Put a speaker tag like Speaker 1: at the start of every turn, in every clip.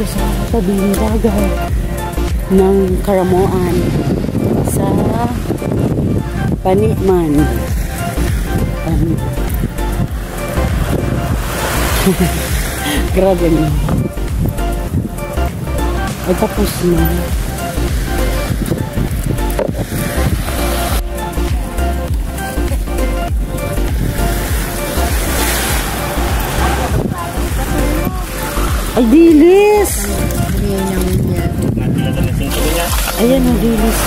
Speaker 1: sa tabing dagat ng Karamoan sa Paniman. Grabe na. Ay, tapos na. Ay, dilis! Ayan ang dilis.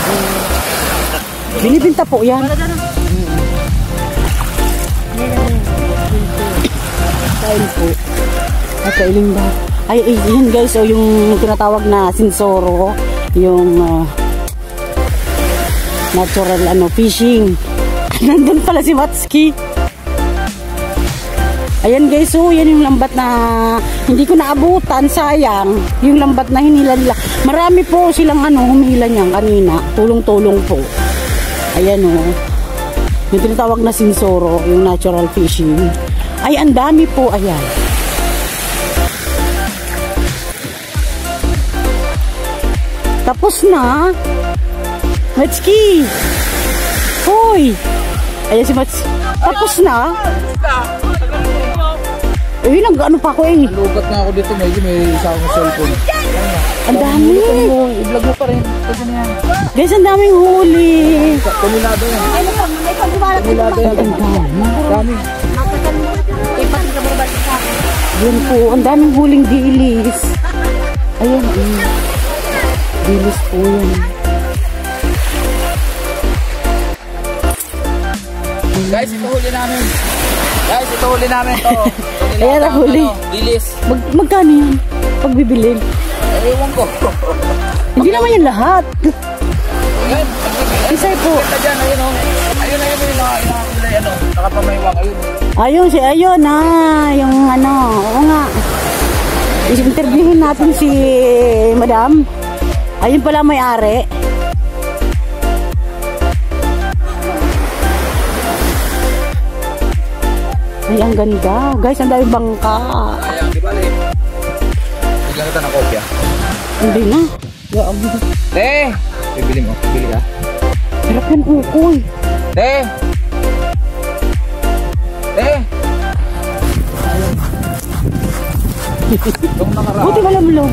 Speaker 1: Binibinta po yan. Kain po. At kailing ba? Ay, yun guys, o yung tinatawag na sinsoro, yung natural fishing. Nandun pala si Matski. Ayan guys, so yan yung lambat na hindi ko naabutan, sayang. Yung lambat na hinila nila. Marami po silang humila niyan kanina. Tulong-tulong po. Ayan yung tinatawag na sinsoro, yung natural fishing. Ay, ang dami po, ayan. Tapos na. Matski. Hoy. Ayan si Matski. Tapos na. Eh, nag-ano pa ako eh.
Speaker 2: Lugat na ako dito, medyo may isa akong cellphone.
Speaker 1: Ang dami.
Speaker 2: I-vlog mo pa rin. Pwede na yan.
Speaker 1: Guys, ang daming huli.
Speaker 2: Tumilado yan. Tumilado yan. Dami.
Speaker 1: Yan po, ang daming huling dilis. Ayan, dilis po yan.
Speaker 2: Guys, ito huli namin. Guys, ito huli namin to.
Speaker 1: Ayan na huli.
Speaker 2: Dilis.
Speaker 1: Magkano yan? Pagbibilin?
Speaker 2: Ewan ko.
Speaker 1: Hindi naman yan lahat.
Speaker 2: Ayan.
Speaker 1: Isay po.
Speaker 2: Ayun, ayun, ayun, ayun, nakapamaywang, ayun.
Speaker 1: Ayun yung oo nga. I-interviewin natin si Madam. Ayun pala may-ari. Ay, ang ganda. Guys, ang dami bangka.
Speaker 2: Ayan, di ba, Lee? Bigyan kita ng kopya.
Speaker 1: Hindi na.
Speaker 2: Bibili mo. Bibili ka.
Speaker 1: Hirap yan, ukoy. Buti wala mo lang.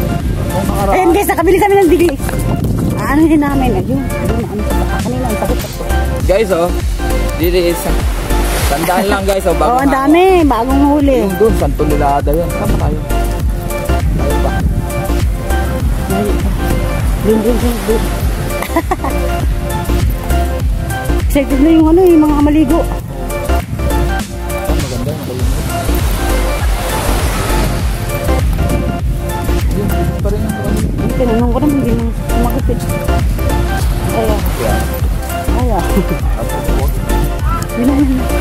Speaker 1: Ayan guys, nakabili kami ng dilis. Ano din namin? Ayun, kanina ang sakit.
Speaker 2: Guys, dilis. Tandaan lang guys,
Speaker 1: bago ang dami, bagong huli.
Speaker 2: Yung doon, Santo Nilada yun. Kama tayo. Tayo ba?
Speaker 1: Doon. Excited na yung yung mga maligo.
Speaker 2: Maganda yung kayo. Yun, pa rin yung
Speaker 1: tinanong ko naman, hindi nang sumakit. Ayan. Yun na.